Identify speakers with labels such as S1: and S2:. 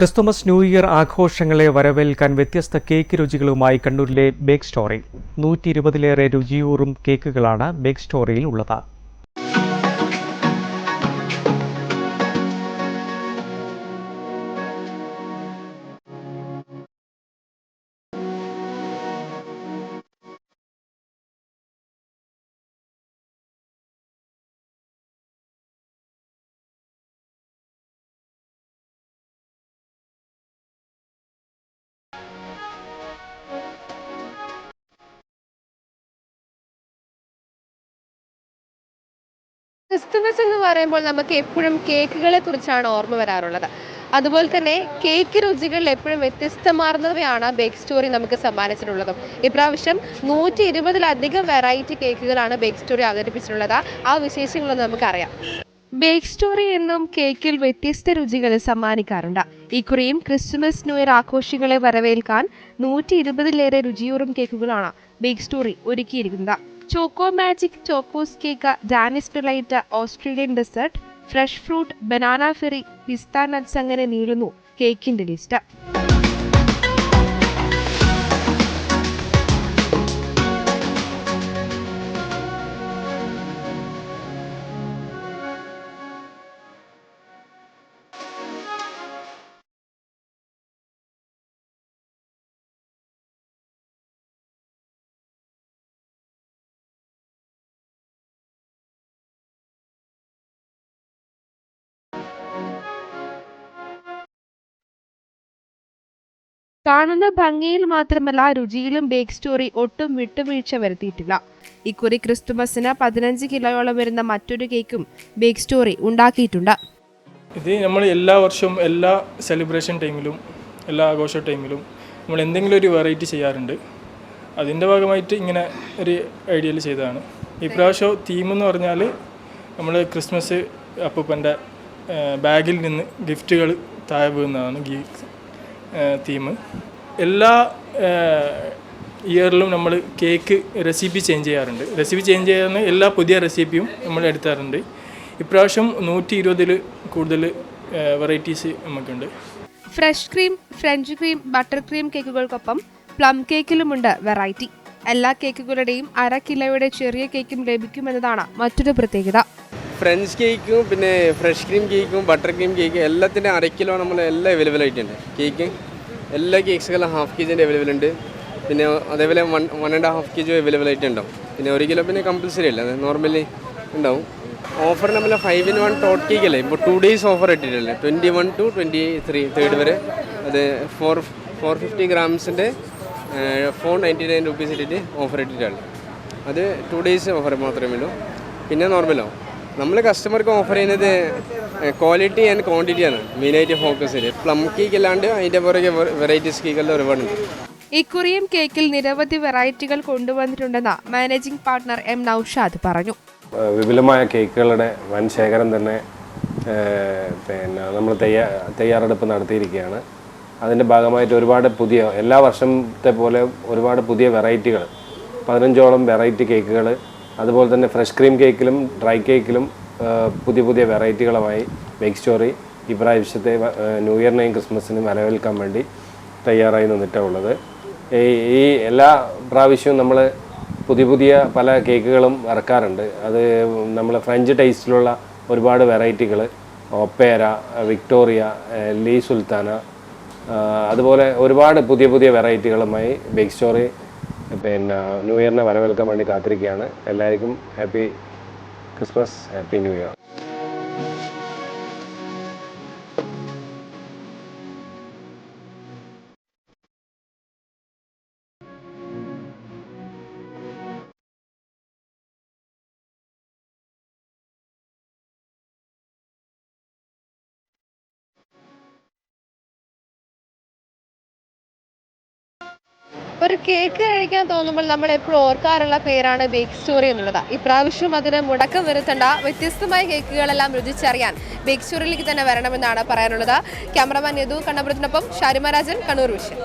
S1: Christmas new year ആഘോഷങ്ങളെ വരവേൽക്കാൻ വ്യത്യസ്ത കേക്ക് രുചികളുമായി കണ്ണൂരിലെ ബേക്ക് സ്റ്റോറി 120-ലേറെ രുചിയൂറും കേക്കുകളാണ് ബേക്ക് സ്റ്റോറിയിൽ ഉള്ളത്.
S2: ക്രിസ്തുമസ് എന്ന് പറയുമ്പോൾ നമുക്ക് എപ്പോഴും കേക്കുകളെ കുറിച്ചാണ് ഓർമ്മ വരാറുള്ളത്. അതുപോലെ തന്നെ കേക്ക് രുചികൾ എപ്പോഴും വ്യത്യസ്തമാർന്നവയാണ് ബേക്ക് സ്റ്റോറി നമുക്ക് സമ്മാനിച്ചിട്ടുള്ളതും. ഇപ്രാവശ്യം 120-ലധികം വെറൈറ്റി കേക്കുകളാണ് ബേക്ക് സ്റ്റോറി അവതരിപ്പിച്ചിട്ടുള്ളത്. ആ വിശേഷങ്ങളൊന്നും നമുക്കറിയാം. ബേക്ക് സ്റ്റോറി എന്നും കേക്കിൽ വ്യത്യസ്ത രുചികൾ സമ്മാനിക്കാറുണ്ട്. ഇക്കുറിയും ക്രിസ്തുമസ് ന്യൂ ഇയർ ആഘോഷങ്ങളെ വരവേൽക്കാൻ 120-ലേറെ രുചിയൂറും കേക്കുകളാണ് ബേക്ക് സ്റ്റോറി ഒരുക്കിയിരിക്കുന്നത്. Choco magic, chocos cake, Danish delight, Australian dessert, fresh fruit, banana fairy, pista nuts അങ്ങനെ നീളുന്നു കേക്കിന്റെ ലിസ്റ്റ്. കാണുന്ന ഭംഗിയിൽ മാത്രമല്ല രുചിയിലും ബേക്ക് സ്റ്റോറി ഒട്ടും വിട്ടുവീഴ്ച വരുത്തിയിട്ടില്ല. ഇക്കുറി ക്രിസ്തുമസിന് 15 കിലോയോളം വരുന്ന മറ്റൊരു കേക്കും ബേക്ക് സ്റ്റോറി ഉണ്ടാക്കിയിട്ടുണ്ട്.
S3: ഇത് നമ്മൾ എല്ലാ വർഷവും എല്ലാ സെലിബ്രേഷൻ ടൈമിലും എല്ലാ ആഘോഷ ടൈമിലും നമ്മൾ എന്തെങ്കിലും ഒരു വെറൈറ്റി ചെയ്യാറുണ്ട്. അതിൻ്റെ ഭാഗമായിട്ട് ഇങ്ങനെ ഒരു ഐഡിയയിൽ ചെയ്തതാണ്. ഇപ്രാവശ്യം തീം എന്ന് പറഞ്ഞാൽ നമ്മൾ ക്രിസ്മസ് അപ്പൂപ്പൻ്റെ ബാഗിൽ നിന്ന് ഗിഫ്റ്റുകൾ താഴെ വീഴുന്നതാണ് തീം. എല്ലാ ഇയറിലും നമ്മൾ കേക്ക് റെസിപ്പി ചേഞ്ച് ചെയ്യാറുണ്ട്. റെസിപ്പി ചേഞ്ച് ചെയ്യുന്ന എല്ലാ പുതിയ റെസിപ്പിയും നമ്മൾ എടുത്താറുണ്ട്. ഇപ്രാവശ്യം 120-ൽ കൂടുതൽ വെറൈറ്റീസ് നമുക്കുണ്ട്.
S2: Fresh cream, french cream, butter cream കേക്കുകൾക്കൊപ്പം പ്ലം കേക്കിലുമുണ്ട് വെറൈറ്റി. എല്ലാ കേക്കുകളുടെയും 1/2 കിലോയുടെ ചെറിയ കേക്കും ലഭിക്കുമെന്നതാണ് മറ്റൊരു പ്രത്യേകത.
S4: ഫ്രഞ്ച് കേക്കും പിന്നെ ഫ്രഷ് ക്രീം കേക്കും ബട്ടർ ക്രീം കേക്കും എല്ലാത്തിൻ്റെ 1/2 കിലോ നമ്മൾ എല്ലാം അവൈലബിൾ ആയിട്ടുണ്ട്. കേക്ക് എല്ലാ കേക്ക്സുകളും 1/2 kg അവൈലബിൾ ഉണ്ട്. പിന്നെ അതേപോലെ 1.5 kg അവൈലബിൾ ആയിട്ടുണ്ടാവും. പിന്നെ 1 കിലോ പിന്നെ കമ്പൽസറി അല്ല, അത് നോർമലി ഉണ്ടാവും. ഓഫർ നമ്മൾ 5-in-1 ടോട്ട് കേക്ക് അല്ലേ, ഇപ്പോൾ 2 days ഓഫർ ഇട്ടിട്ടില്ലേ, 21 to 23 വരെ. അത് 450 grams-ൻ്റെ 499 rupees ഇട്ടിട്ട് ഓഫർ ഇട്ടിട്ടാണ്. അത് 2 days ഓഫർ മാത്രമേ ഉള്ളൂ. പിന്നെ നോർമലോ നമ്മൾ കസ്റ്റമർക്ക് ഓഫർ ചെയ്യുന്നത് ക്വാളിറ്റി ആൻഡ് ക്വാണ്ടിറ്റിയാണ് മെയിനായിട്ട് ഫോക്കസ് ചെയ്ത്. പ്ലം കേക്ക് അല്ലാണ്ട് അതിൻ്റെ പുറകെ വെറൈറ്റീസ് കേക്കെല്ലാം ഒരുപാടുണ്ട്.
S2: ഇക്കുറിയും കേക്കിൽ നിരവധി വെറൈറ്റികൾ കൊണ്ടുവന്നിട്ടുണ്ടെന്ന് മാനേജിംഗ് പാർട്ണർ എം നൌഷാദ് പറഞ്ഞു.
S5: വിപുലമായ കേക്കുകളുടെ വൻ ശേഖരം തന്നെ പിന്നെ നമ്മൾ തയ്യാറെടുപ്പ് നടത്തിയിരിക്കുകയാണ്. അതിൻ്റെ ഭാഗമായിട്ട് ഒരുപാട് പുതിയ എല്ലാ വർഷത്തെ പോലെ ഒരുപാട് പുതിയ വെറൈറ്റികൾ 15ഓളം വെറൈറ്റി കേക്കുകൾ, അതുപോലെ തന്നെ ഫ്രഷ് ക്രീം കേക്കിലും ഡ്രൈ കേക്കിലും പുതിയ വെറൈറ്റികളുമായി ബേക്ക് സ്റ്റോറി ഇപ്രാവശ്യത്തെ ന്യൂ ഇയറിനെയും ക്രിസ്മസിനും വരവേൽക്കാൻ വേണ്ടി തയ്യാറായി നിന്നിട്ടുള്ളത്. ഈ എല്ലാ പ്രാവശ്യവും നമ്മൾ പുതിയ പല കേക്കുകളും ഇറക്കാറുണ്ട്. അത് നമ്മൾ ഫ്രഞ്ച് ടേസ്റ്റിലുള്ള ഒരുപാട് വെറൈറ്റികൾ, ഒപ്പേര, വിക്ടോറിയ, ലീ സുൽത്താന, അതുപോലെ ഒരുപാട് പുതിയ വെറൈറ്റികളുമായി ബേക്ക് സ്റ്റോറി പിന്നെ ന്യൂ ഇയറിനെ വരവേൽക്കാൻ വേണ്ടി കാത്തിരിക്കുകയാണ്. എല്ലാവർക്കും happy Christmas, happy new year.
S2: ഒരു കേക്ക് കഴിക്കാൻ തോന്നുമ്പോൾ നമ്മൾ എപ്പോഴും ഓർക്കാറുള്ള പേരാണ് ബേക്ക് സ്റ്റോറി എന്നുള്ളത്. ഇപ്രാവശ്യം അതിന് മുടക്കം വരുത്തേണ്ട വ്യത്യസ്തമായ കേക്കുകളെല്ലാം രുചിച്ചറിയാൻ ബേക്ക് സ്റ്റോറിയിലേക്ക് തന്നെ വരണമെന്നാണ് പറയാനുള്ളത്. ക്യാമറമാൻ യദു കണ്ണപുരത്തിനൊപ്പം ഷാരിമ രാജൻ, കണ്ണൂർ വിഷൻ.